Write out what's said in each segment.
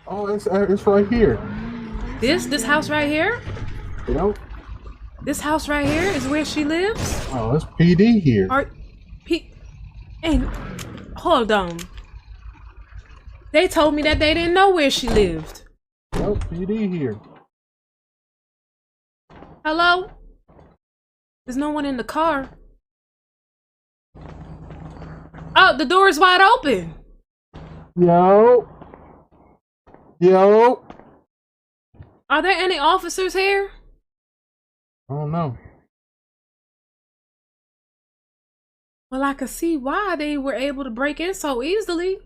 Oh, it's right here. This house right here? You know? This house right here is where she lives? Oh, it's PD here. Or P and hold on. They told me that they didn't know where she lived. Oh, PD here. Hello? There's no one in the car. Oh, the door is wide open. Yo. Yo. Are there any officers here? I don't know. Well, I could see why they were able to break in so easily.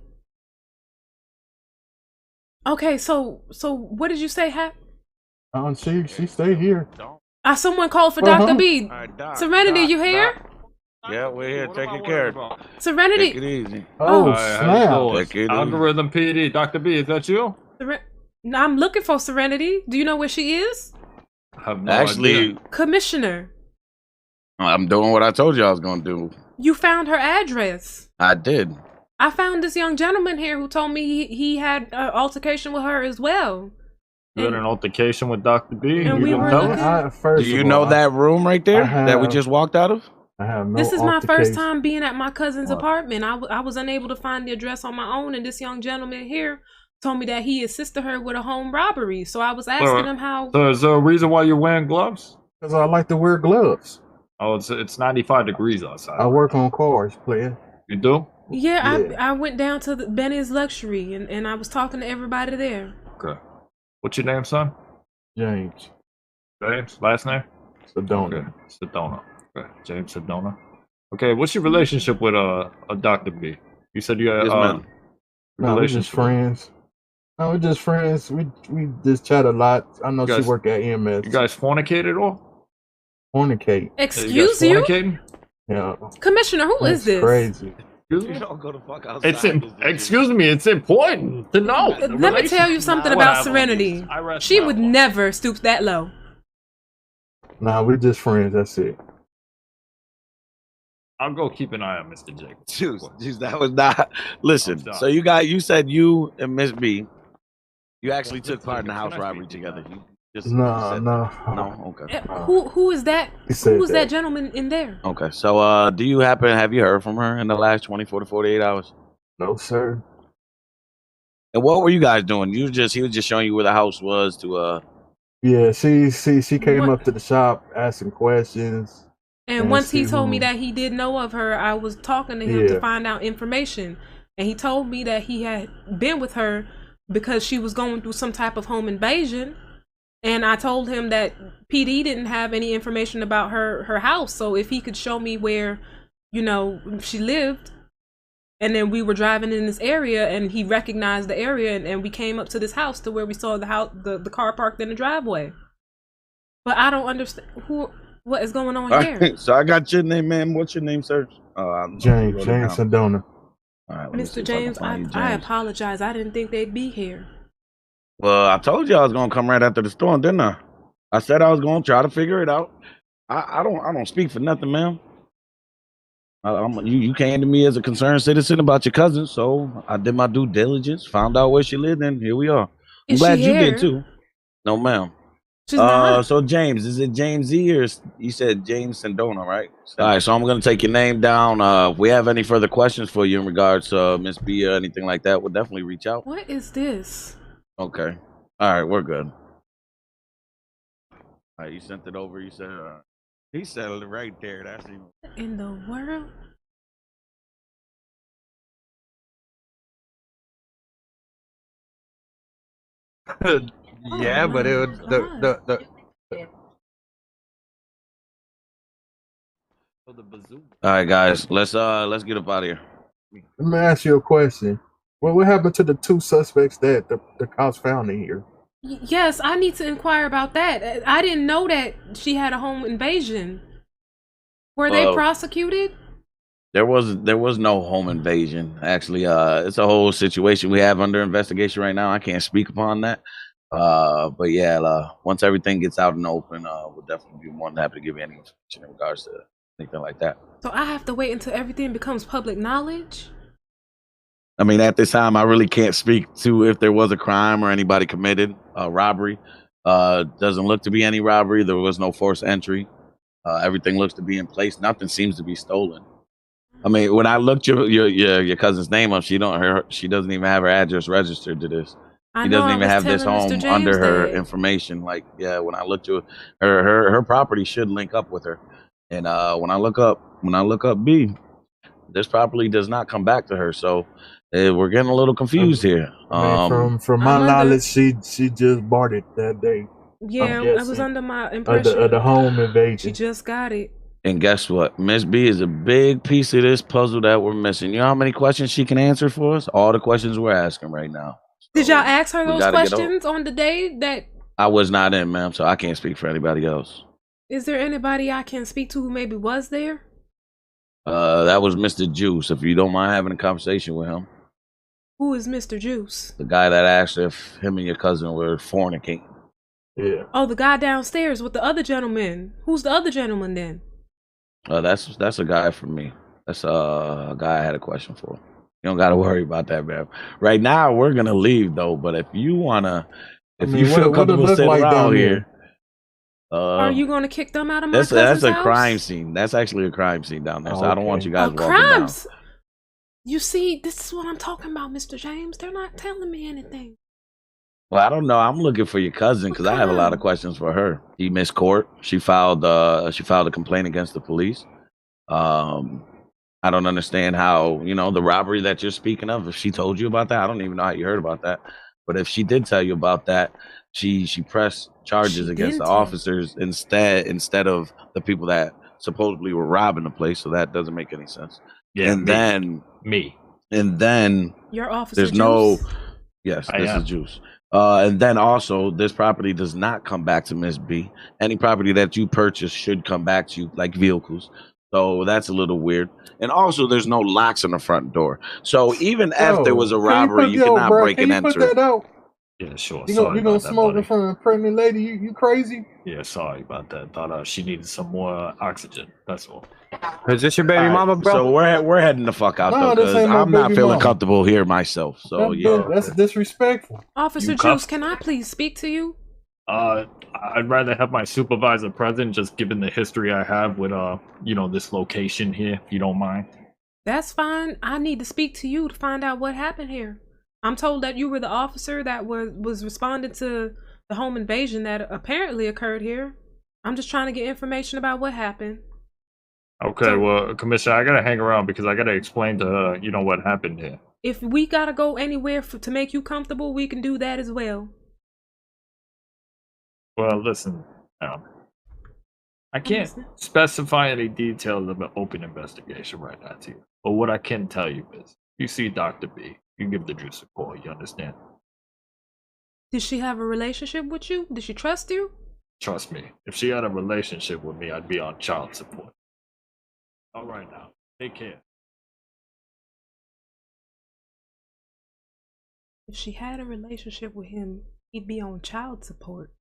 Okay, so what did you say happened? She stayed here. Someone called for Dr. B. Right, Doc, Serenity, Doc, you here? Doc. Yeah, we're here taking care of it. Serenity. Take it easy. Oh, How you snap. doing? Algorithm PD, Dr. B, is that you? No, I'm looking for Serenity. Do you know where she is? I have no Actually, idea. Commissioner, I'm doing what I told you I was gonna do. you found her address. I did. I found this young gentleman here who told me he had an altercation with her as well. You had an altercation with Dr. B? And You we didn't were tell looking- us? Do you know that room right there that we just walked out of? I have no This is my first altercation. time being at my cousin's What? apartment. I was unable to find the address on my own, and this young gentleman here told me that he assisted her with a home robbery. So I was asking him how. So is there a reason why you're wearing gloves? Because I like to wear gloves. Oh, it's 95 degrees outside. I work on cars, player. You do? Yeah, Yeah. I went down to Benny's Luxury, and I was talking to everybody there. Okay. What's your name, son? James James? Last name? Sedona. Okay. Sedona. Okay. James Sedona. Okay, what's your relationship with Dr. B? You said you had Yes, ma'am. No, we're just friends. No, we're just friends. We just chat a lot. I know You guys- she work at EMS. You guys fornicate at all? Fornicate. Excuse you? you, Guys fornicating? Yeah. Commissioner. Who is That's this? crazy. Excuse You me? don't go the fuck outside. Excuse me, it's important to know. the Let me tell you relationship. something What about happened? Serenity. I rest She my would law. never stoop that low. Nah, we're just friends. That's it. I'll go keep an eye on Mr. Jacobs. Juice, that was not. Listen, I'm so you said you and Miss B, you actually took part in the house Can I robbery speak to together. you? You just No, said no. that. No, okay. Who is that? He said Who is that that. gentleman in there? Okay, so do you have you heard from her in the last 24 to 48 hours? No, sir. And what were you guys doing? He was just showing you where the house was to Yeah, she came What? up to the shop asking questions. And Yeah, once he see, told me that he did know of her, I was talking to him Yeah. to find out information. And he told me that he had been with her because she was going through some type of home invasion. And I told him that PD didn't have any information about her house. So if he could show me where, she lived. And then we were driving in this area and he recognized the area and we came up to this house to where we saw the car parked in the driveway. But I don't understand what is going on here. Alright, so I got your name, man. What's your name, sir? James Sedona. All right, let me see Mr. if I can James, find you, I James. apologize. I didn't think they'd be here. Well, I told you I was gonna come right after the storm, didn't I? I said I was gonna try to figure it out. I don't speak for nothing, ma'am. You came to me as a concerned citizen about your cousin, so I did my due diligence, found out where she lived, and here we are. I'm Is glad she you here? did too. No, ma'am. She's not. So James, is it James Z or you said James Sendona, right? All right, so I'm gonna take your name down. If we have any further questions for you in regards to Miss B or anything like that, we'll definitely reach out. What is this? Okay. All right, we're good. All right, you sent it over. You said he said it right there. That's even. What in the world? Yeah, but it was the All right, guys, let's get up out of here. Let me ask you a question. What happened to the two suspects that the cops found in here? Yes, I need to inquire about that. I didn't know that she had a home invasion. Were they Well, prosecuted? There was no home invasion. Actually, it's a whole situation we have under investigation right now. I can't speak upon that. But yeah, once everything gets out in the open, we'll definitely be more than happy to give you any information in regards to anything like that. So I have to wait until everything becomes public knowledge? I mean, at this time, I really can't speak to if there was a crime or anybody committed a robbery. Doesn't look to be any robbery. There was no forced entry. Everything looks to be in place. Nothing seems to be stolen. I mean, when I looked your cousin's name up, she doesn't even have her address registered to this. I She know doesn't I even was have this telling Mr. home James under her that. information. Like, yeah, when I looked to her property should link up with her. And when I look up B, this property does not come back to her. So we're getting a little confused here. I mean, from my I'm under- knowledge, she just bought it that day. Yeah, I'm it was guessing. under my Of impression. the home She invasion. just got it. And guess what? Miss B is a big piece of this puzzle that we're missing. You know how many questions she can answer for us? All the questions we're asking right now. Did y'all ask her we those gotta get questions on the day that? I was not in, ma'am, so I can't speak for anybody else. Is there anybody I can speak to who maybe was there? That was Mr. Juice. If you don't mind having a conversation with him, Who is Mr. Juice? the guy that asked if him and your cousin were fornicating. Yeah. Oh, the guy downstairs with the other gentleman. Who's the other gentleman then? That's a guy from me. That's a guy I had a question for. You don't got to worry about that, man. Right now, we're gonna leave though. But if you wanna, if you feel what it comfortable look sitting like around down here, Are you going to kick them out of my cousin's that's a house? crime scene. That's actually a crime scene down there. So I don't want Okay. you guys Oh, walking crimes. down. You see, this is what I'm talking about, Mr. James. They're not telling me anything. Well, I don't know. I'm looking for your cousin because I have a lot of questions for her. He missed court. She filed a complaint against the police. I don't understand how, the robbery that you're speaking of, if she told you about that, I don't even know how you heard about that. But if she did tell you about that, she pressed charges She against the didn't tell. officers instead of the people that supposedly were robbing the place. So that doesn't make any sense. Yeah, and me. then Your officer there's Juice? no, yes, I this am. is Juice. And then also, this property does not come back to Miss B. Any property that you purchase should come back to you, like vehicles. So that's a little weird. And also, there's no locks on the front door. So even if there was a robbery, you cannot break and Can you put enter. that out? Yeah, sure. You Sorry gonna about that, smoke buddy. in front of a pregnant lady? You crazy? Yeah, sorry about that. Thought she needed some more oxygen. That's all. Is this your baby All right, mama, bro? So we're heading the fuck out No, though, this because ain't no I'm not baby feeling mama. comfortable here myself. So yeah. That's disrespectful. Officer You Juice, cuffed? can I please speak to you? I'd rather have my supervisor present, just given the history I have with this location here, if you don't mind. That's fine. I need to speak to you to find out what happened here. I'm told that you were the officer that was responding to the home invasion that apparently occurred here. I'm just trying to get information about what happened. Okay, well, Commissioner, I gotta hang around because I gotta explain to her, what happened here. If we gotta go anywhere to make you comfortable, we can do that as well. Well, listen, I can't specify any details of an open investigation right now to you. But what I can tell you is, you see Dr. B, you give the Juice a call, you understand? Did she have a relationship with you? Did she trust you? Trust me, if she had a relationship with me, I'd be on child support. All right now, take care. If she had a relationship with him, he'd be on child support.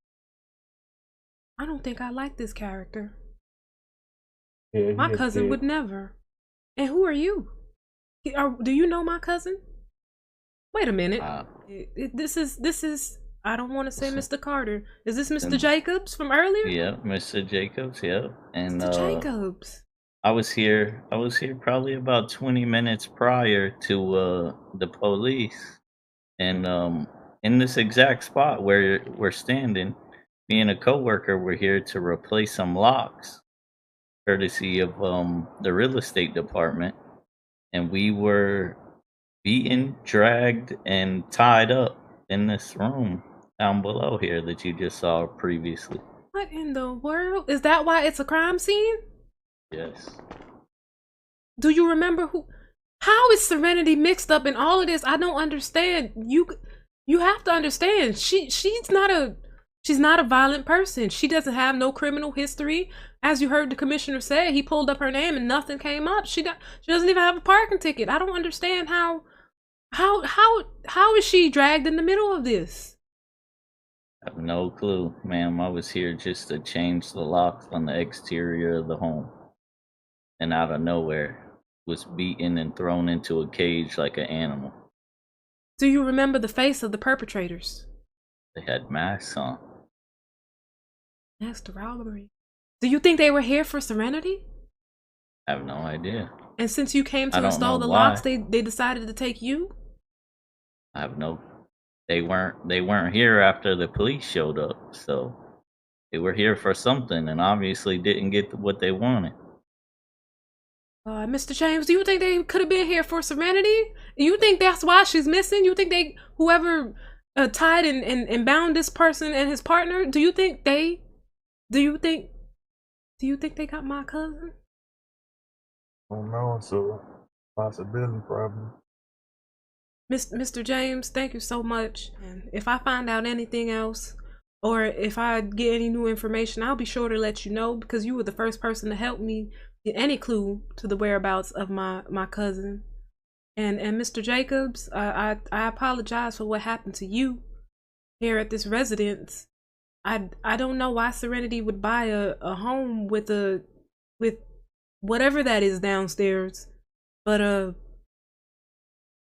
I don't think I like this character. Yeah, My cousin would never. And who are you? Do you know my cousin? Wait a minute. This is. I don't want to say Mr. Carter. Is this Mr. Jacobs from earlier? Yeah, Mr. Jacobs. Yeah, and Mr. Jacobs. I was here probably about 20 minutes prior to the police, and in this exact spot where we're standing, me and a coworker were here to replace some locks, courtesy of the real estate department, and we were beaten, dragged, and tied up in this room down below here that you just saw previously. What in the world? Is that why it's a crime scene? Yes. Do you remember who? How is Serenity mixed up in all of this? I don't understand. You have to understand. She's not a violent person. She doesn't have no criminal history. As you heard the commissioner say, he pulled up her name and nothing came up. She doesn't even have a parking ticket. I don't understand how is she dragged in the middle of this? I have no clue, ma'am. I was here just to change the locks on the exterior of the home. And out of nowhere, was beaten and thrown into a cage like an animal. Do you remember the face of the perpetrators? They had masks on. That's the robbery. Do you think they were here for Serenity? I have no idea. And since you came I to don't install know the why. locks, they decided to take you? I have no. They weren't here after the police showed up, so they were here for something, and obviously didn't get what they wanted. Mr. James, do you think they could have been here for Serenity? You think that's why she's missing? You think whoever tied and bound this person and his partner, do you think they got my cousin? I don't know, it's a possibility, probably. Mr. James, thank you so much. And if I find out anything else, or if I get any new information, I'll be sure to let you know, because you were the first person to help me get any clue to the whereabouts of my cousin. And Mr. Jacobs, I apologize for what happened to you here at this residence. I don't know why Serenity would buy a home with whatever that is downstairs, but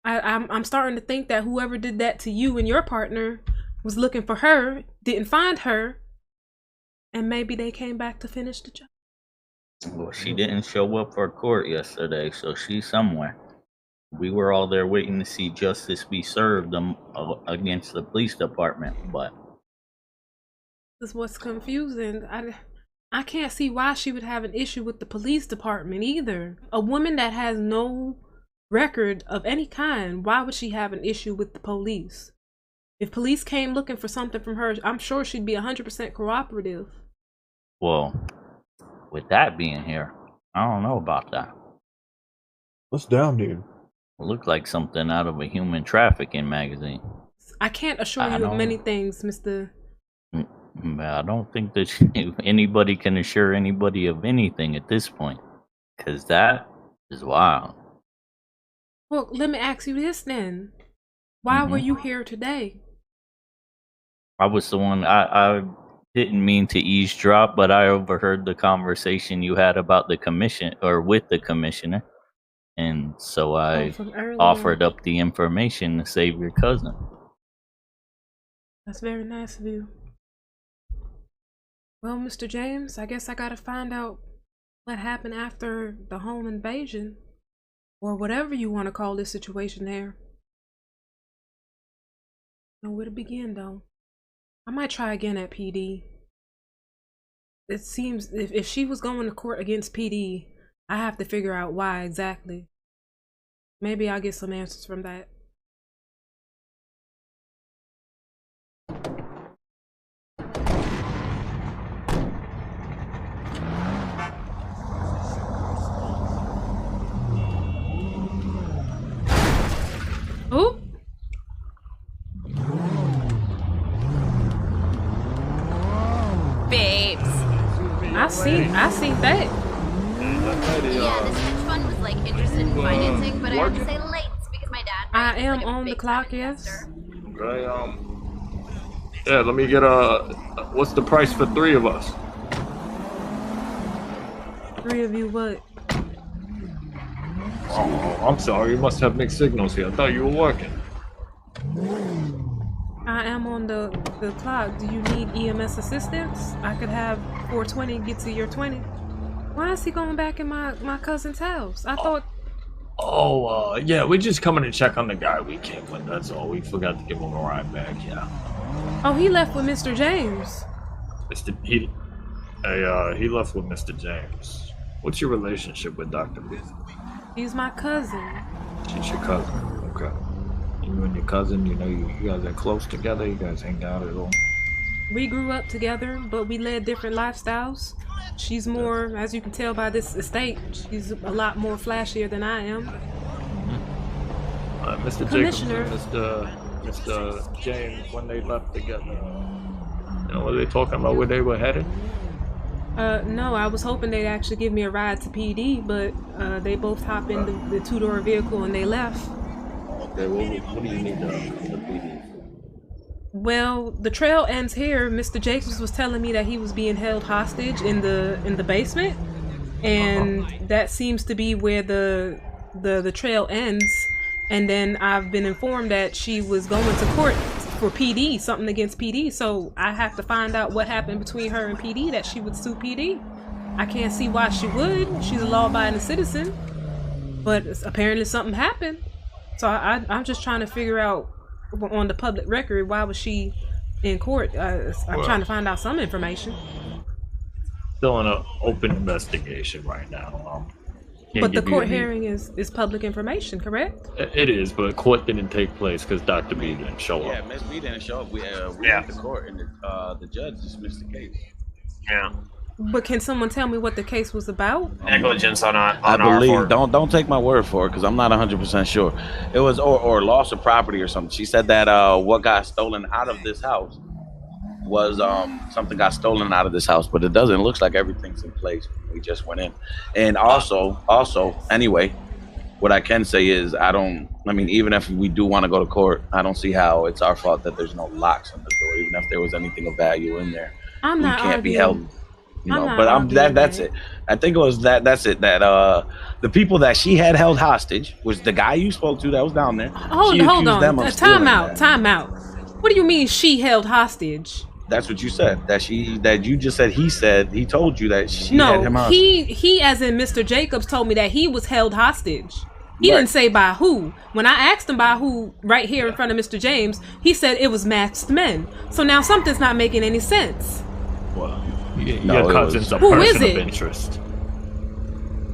I'm starting to think that whoever did that to you and your partner was looking for her, didn't find her, and maybe they came back to finish the job. Well, she didn't show up for court yesterday, so she's somewhere. We were all there waiting to see justice be served against the police department, but This is what's confusing. I can't see why she would have an issue with the police department either. A woman that has no record of any kind, why would she have an issue with the police? If police came looking for something from her, I'm sure she'd be 100% cooperative. well, with that being here, I don't know about that. What's down there? It looked like something out of a human trafficking magazine. I can't assure I you of know. many things, Mr. I don't think that anybody can assure anybody of anything at this point, because that is wild. Well, let me ask you this then. Why were you here today? I was the one. I didn't mean to eavesdrop, but I overheard the conversation you had about the commission, or with the commissioner, and so I From earlier. offered up the information to save your cousin. That's very nice of you. Well, Mr. James, I guess I gotta find out what happened after the home invasion, or whatever you want to call this situation there. Know where to begin, though. I might try again at PD. It seems if she was going to court against PD, I have to figure out why exactly. Maybe I'll get some answers from that. Oop! Babes. I seen that. Yeah, this hedge fund was like interested in financing, but I had to say late because my dad. I is, am like, a on the big clock, time yes. investor. Okay, yeah, let me get what's the price for 3 of us? 3 of you what? Oh, I'm sorry, you must have mixed signals here. I thought you were working. I am on the clock. Do you need EMS assistance? I could have 420 get to your 20. Why is he going back in my cousin's house? I thought. Oh, yeah, we're just coming to check on the guy we came with, that's all. We forgot to give him a ride back, yeah. Oh, he left with Mr. James. He left with Mr. James. What's your relationship with Dr. B? He's my cousin. She's your cousin, okay. You and your cousin, you know, you guys are close together, you guys hang out at all? We grew up together, but we led different lifestyles. She's more, as you can tell by this estate, she's a lot more flashier than I am. Mr. Jacobs Commissioner. and Mr. James, when they left together, you know, were they talking about where they were headed? No, I was hoping they'd actually give me a ride to PD, but they both hopped in the 2-door vehicle and they left. Okay, what do you need the PD? Well, the trail ends here. Mr. Jacobs was telling me that he was being held hostage in the basement, and that seems to be where the trail ends. And then I've been informed that she was going to court for PD, something against PD. So I have to find out what happened between her and PD that she would sue PD. I can't see why she would. She's a law-abiding citizen. But apparently something happened. So I'm just trying to figure out on the public record, why was she in court? I'm trying to find out some information. Still in an open investigation right now. But the court hearing is public information, correct? It is, but court didn't take place because Dr. B didn't show up. Yeah, Miss B didn't show up. We went to court, and the judge dismissed the case. Yeah. But can someone tell me what the case was about? Negligence on I believe. Don't take my word for it, because I'm not 100% sure. It was or loss of property or something. She said that what got stolen out of this house was something got stolen out of this house, but it doesn't. It looks like everything's in place. We just went in, and also, anyway, what I can say is I mean, even if we do want to go to court, I don't see how it's our fault that there's no locks on the door, even if there was anything of value in there. I'm not can't arguing. be held. You know, I'm but not that's it. I think it was that's it. That the people that she had held hostage was the guy you spoke to that was down there. Hold on. Time out. What do you mean she held hostage? That's what you said. That you just said he told you that she had him hostage. He as in Mr. Jacobs told me that he was held hostage. He didn't say by who. When I asked him by who right here in front of Mr. James, he said it was masked men. So now something's not making any sense. Well, your cousin's a who person is it? of interest.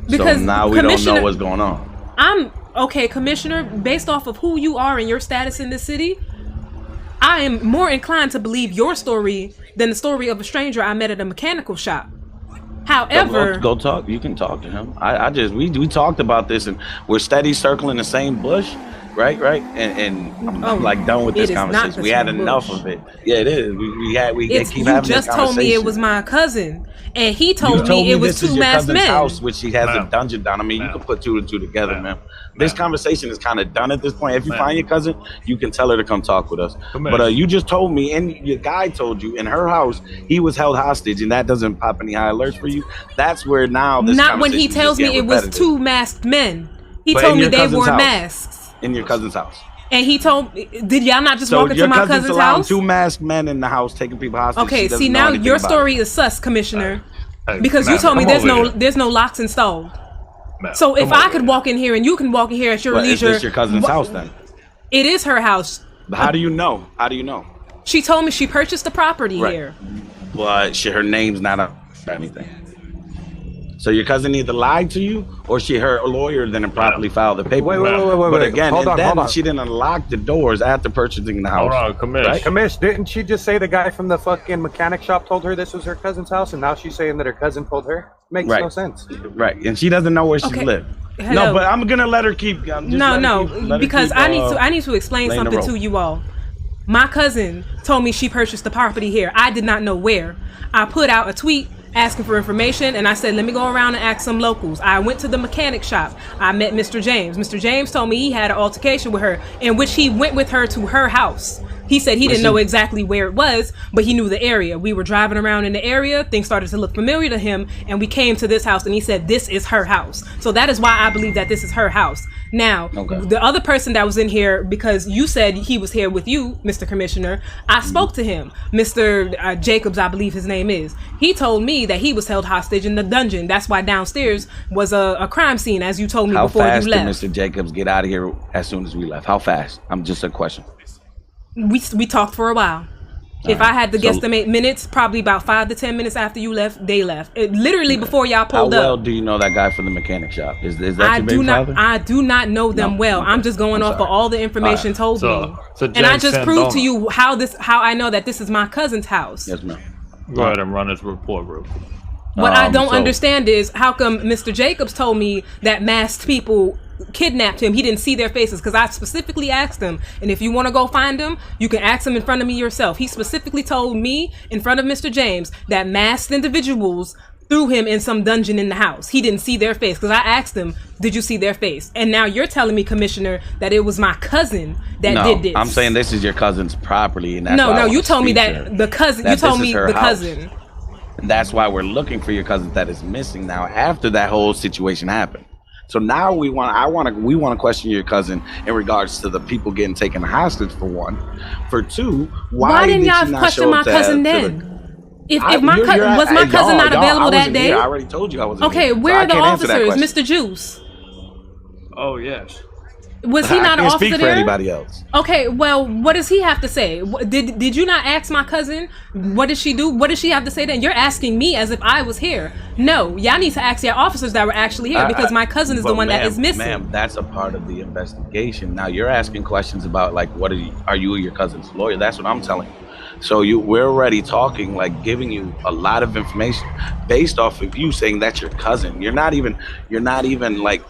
Because so now we don't know what's going on. I'm okay, Commissioner, based off of who you are and your status in the city, I am more inclined to believe your story than the story of a stranger I met at a mechanical shop. However, go talk. You can talk to him. We talked about this, and we're steady circling the same bush, right? And I'm like done with this conversation. We had enough of it. Yeah, it is. We keep having this conversation. You just told me it was my cousin, and he told me it was two masked men. House, which she has a dungeon down. I mean, you can put two and two together, man. This conversation is kind of done at this point. If you find your cousin, you can tell her to come talk with us. But you just told me, and your guy told you, in her house, he was held hostage, and that doesn't pop any high alerts for you. That's where now this not when he tells me it was two masked men. He told me they wore masks. In your cousin's house. And he told me, did y'all not just walk into my cousin's house? Two masked men in the house taking people hostage. Okay, see now your story is sus, Commissioner, because you told me there's no locks installed. So if I could walk in here and you can walk in here at your leisure, it's your cousin's house then. It is her house. But how do you know? She told me she purchased the property here. But her name's not up for anything. So your cousin either lied to you, or her lawyer didn't properly file the paperwork. Wait. But again, hold on. She didn't unlock the doors after purchasing the house. Hold on, Commish. Right? Commish, didn't she just say the guy from the fucking mechanic shop told her this was her cousin's house, and now she's saying that her cousin told her? Makes no sense. Right, and she doesn't know where she lived. Hello. No, but I'm gonna let her keep. Because I need to explain something to you all. My cousin told me she purchased the property here. I did not know where. I put out a tweet asking for information, and I said, let me go around and ask some locals. I went to the mechanic shop. I met Mr. James. Mr. James told me he had an altercation with her, in which he went with her to her house. He said he didn't know exactly where it was, but he knew the area. We were driving around in the area. Things started to look familiar to him, and we came to this house, and he said, this is her house. So that is why I believe that this is her house. Now, the other person that was in here, because you said he was here with you, Mr. Commissioner, I spoke to him. Mr. Jacobs, I believe his name is. He told me that he was held hostage in the dungeon. That's why downstairs was a crime scene, as you told me before you left. How fast did Mr. Jacobs get out of here as soon as we left? How fast? I'm just a question. We talked for a while. If I had to guesstimate minutes, probably about 5 to 10 minutes after you left, they left. Literally before y'all pulled up. How well do you know that guy from the mechanic shop? Is that your big father? I do not know them well. I'm just going off of all the information told me. And I just proved to you how I know that this is my cousin's house. Yes, ma'am. Go ahead and run his report real quick. What I don't understand is how come Mr. Jacobs told me that masked people kidnapped him. He didn't see their faces, because I specifically asked him, and if you want to go find him, you can ask him in front of me yourself. He specifically told me in front of Mr. James that masked individuals threw him in some dungeon in the house. He didn't see their face, because I asked him, did you see their face? And now you're telling me, Commissioner, that it was my cousin that did this. I'm saying this is your cousin's property, and that's no, you told me that the cousin. You told me the cousin. And that's why we're looking for your cousin that is missing now after that whole situation happened. So now we want to question your cousin in regards to the people getting taken hostage for one. For two, why didn't did y'all you not question show my up to- cousin to then? the- If my cousin was my cousin not available that day? I already told you I wasn't Okay, here, so where I are the can't answer that officers, question. Mr. Juice? Oh yes. Was he I not an can't officer speak for there? anybody else. Okay, well, what does he have to say? Did you not ask my cousin? What did she do? What did she have to say then? You're asking me as if I was here. No, y'all need to ask your officers that were actually here because my cousin is the one that is missing. Ma'am, that's a part of the investigation. Now you're asking questions about like, are you your cousin's lawyer? That's what I'm telling you. So we're already talking, like giving you a lot of information based off of you saying that's your cousin. You're not even like.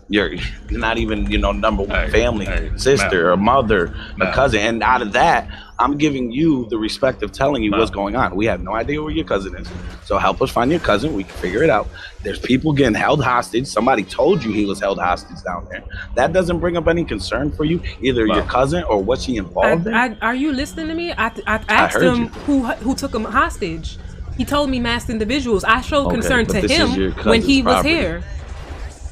You're not even, number one family, sister or mother, a cousin. And out of that, I'm giving you the respect of telling you what's going on. We have no idea where your cousin is. So help us find your cousin. We can figure it out. There's people getting held hostage. Somebody told you he was held hostage down there. That doesn't bring up any concern for you, either your cousin or what she involved in. Are you listening to me? I asked him who took him hostage. He told me masked individuals. I showed concern to him when he was here.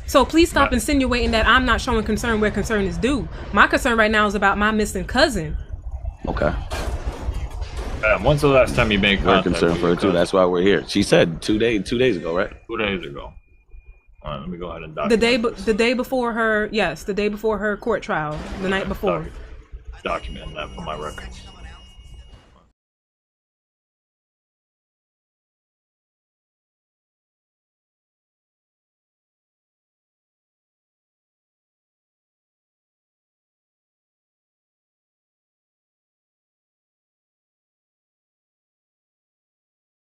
So please stop insinuating that I'm not showing concern where concern is due. My concern right now is about my missing cousin. Okay. When's the last time you made contact? We're concerned for her too. That's why we're here. She said 2 days ago, right? 2 days ago. All right, let me go ahead and document the day before her court trial, the night before. Document that for my records.